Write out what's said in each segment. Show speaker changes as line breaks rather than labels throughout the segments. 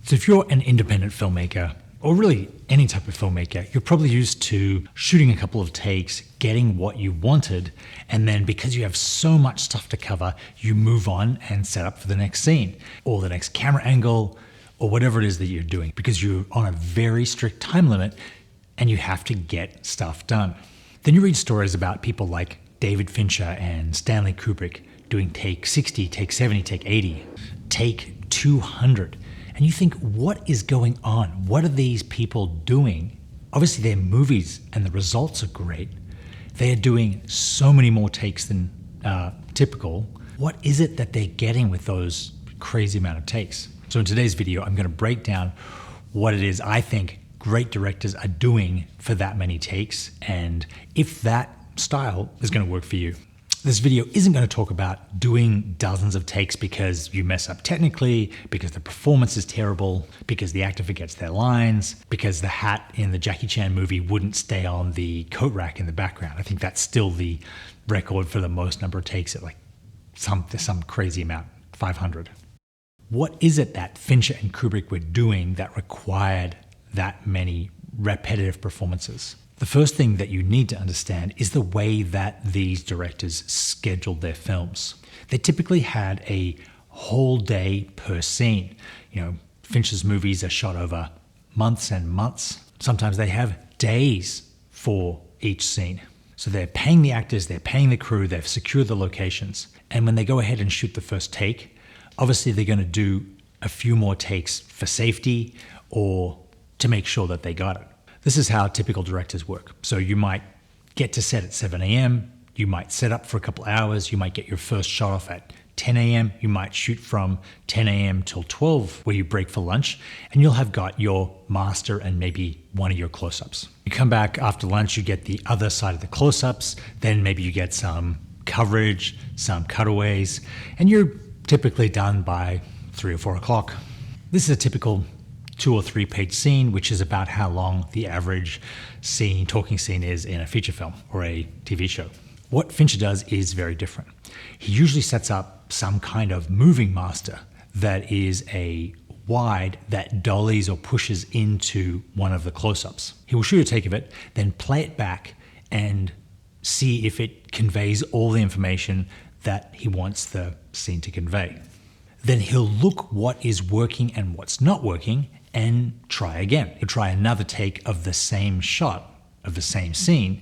So if you're an independent filmmaker, or really any type of filmmaker, you're probably used to shooting a couple of takes, getting what you wanted, and then because you have so much stuff to cover, you move on and set up for the next scene, or the next camera angle, or whatever it is that you're doing, because you're on a very strict time limit and you have to get stuff done. Then you read stories about people like David Fincher and Stanley Kubrick doing take 60, take 70, take 80, take 200. And you think, what is going on? What are these people doing? Obviously, they're movies and the results are great. They are doing so many more takes than typical. What is it that they're getting with those crazy amount of takes? So in today's video, I'm going to break down what it is I think great directors are doing for that many takes, and if that style is going to work for you. This video isn't going to talk about doing dozens of takes because you mess up technically, because the performance is terrible, because the actor forgets their lines, because the hat in the Jackie Chan movie wouldn't stay on the coat rack in the background. I think that's still the record for the most number of takes at like some crazy amount, 500. What is it that Fincher and Kubrick were doing that required that many repetitive performances? The first thing that you need to understand is the way that these directors scheduled their films. They typically had a whole day per scene. You know, Fincher's movies are shot over months and months. Sometimes they have days for each scene. So they're paying the actors, they're paying the crew, they've secured the locations. And when they go ahead and shoot the first take, obviously they're going to do a few more takes for safety or to make sure that they got it. This is how typical directors work. So you might get to set at 7 a.m., you might set up for a couple hours, you might get your first shot off at 10 a.m., you might shoot from 10 a.m. till 12 where you break for lunch, and you'll have got your master and maybe one of your close-ups. You come back after lunch, you get the other side of the close-ups, then maybe you get some coverage, some cutaways, and you're typically done by 3 or 4 o'clock. This is a typical 2 or 3 page scene, which is about how long the average scene, talking scene is in a feature film or a TV show. What Fincher does is very different. He usually sets up some kind of moving master that is a wide that dollies or pushes into one of the close-ups. He will shoot a take of it, then play it back and see if it conveys all the information that he wants the scene to convey. Then he'll look what is working and what's not working and try again. He'll try another take of the same shot, of the same scene,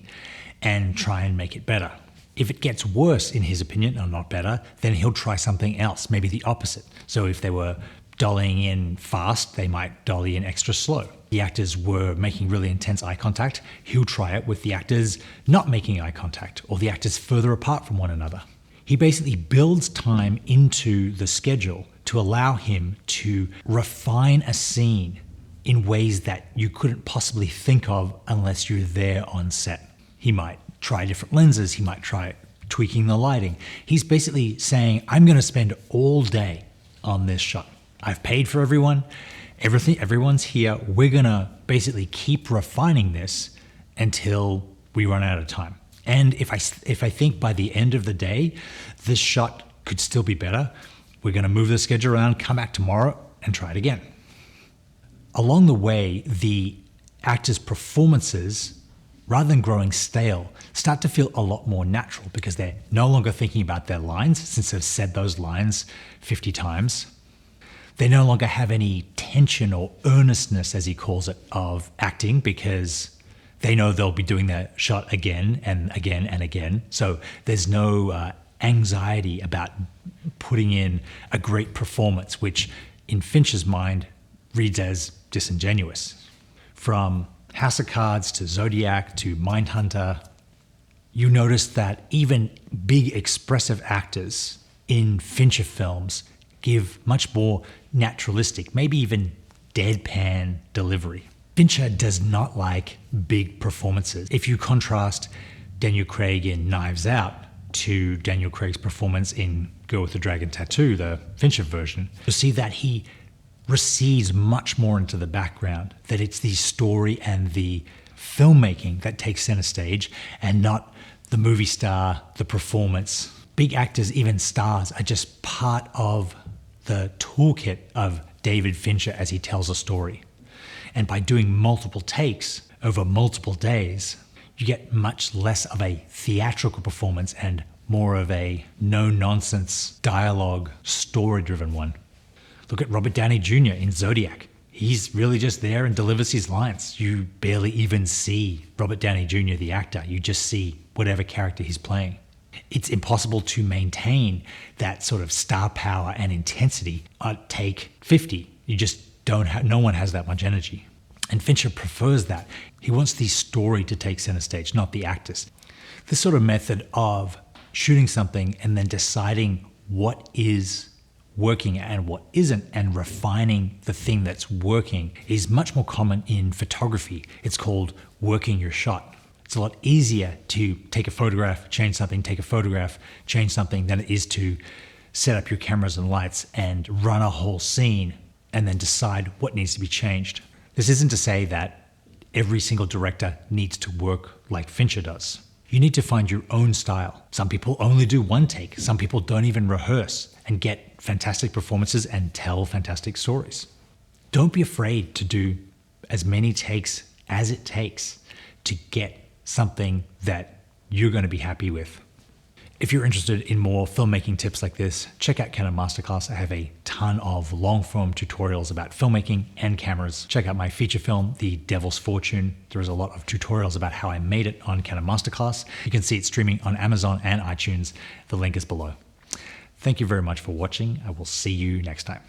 and try and make it better. If it gets worse, in his opinion, or not better, then he'll try something else, maybe the opposite. So if they were dollying in fast, they might dolly in extra slow. The actors were making really intense eye contact, he'll try it with the actors not making eye contact, or the actors further apart from one another. He basically builds time into the schedule to allow him to refine a scene in ways that you couldn't possibly think of unless you're there on set. He might try different lenses, he might try tweaking the lighting. He's basically saying, I'm going to spend all day on this shot. I've paid for everyone, everyone's here. We're going to basically keep refining this until we run out of time. And if I think by the end of the day, this shot could still be better, we're going to move the schedule around, come back tomorrow and try it again. Along the way, the actors' performances, rather than growing stale, start to feel a lot more natural because they're no longer thinking about their lines since they've said those lines 50 times. They no longer have any tension or earnestness, as he calls it, of acting because they know they'll be doing that shot again and again and again. So there's no anxiety about putting in a great performance, which in Fincher's mind reads as disingenuous. From House of Cards to Zodiac to Mindhunter, you notice that even big expressive actors in Fincher films give much more naturalistic, maybe even deadpan delivery. Fincher does not like big performances. If you contrast Daniel Craig in Knives Out to Daniel Craig's performance in Girl with the Dragon Tattoo, the Fincher version, you'll see that he recedes much more into the background, that it's the story and the filmmaking that takes center stage and not the movie star, the performance. Big actors, even stars, are just part of the toolkit of David Fincher as he tells a story. And by doing multiple takes over multiple days, you get much less of a theatrical performance and more of a no-nonsense dialogue, story-driven one. Look at Robert Downey Jr. in Zodiac. He's really just there and delivers his lines. You barely even see Robert Downey Jr., the actor. You just see whatever character he's playing. It's impossible to maintain that sort of star power and intensity at take 50. You just don't have, no one has that much energy. And Fincher prefers that. He wants the story to take center stage, not the actors. This sort of method of shooting something and then deciding what is working and what isn't and refining the thing that's working is much more common in photography. It's called working your shot. It's a lot easier to take a photograph, change something, take a photograph, change something than it is to set up your cameras and lights and run a whole scene and then decide what needs to be changed. This isn't to say that every single director needs to work like Fincher does. You need to find your own style. Some people only do one take. Some people don't even rehearse and get fantastic performances and tell fantastic stories. Don't be afraid to do as many takes as it takes to get something that you're going to be happy with. If you're interested in more filmmaking tips like this, check out Canon Masterclass. I have a ton of long-form tutorials about filmmaking and cameras. Check out my feature film, The Devil's Fortune. There is a lot of tutorials about how I made it on Canon Masterclass. You can see it streaming on Amazon and iTunes. The link is below. Thank you very much for watching. I will see you next time.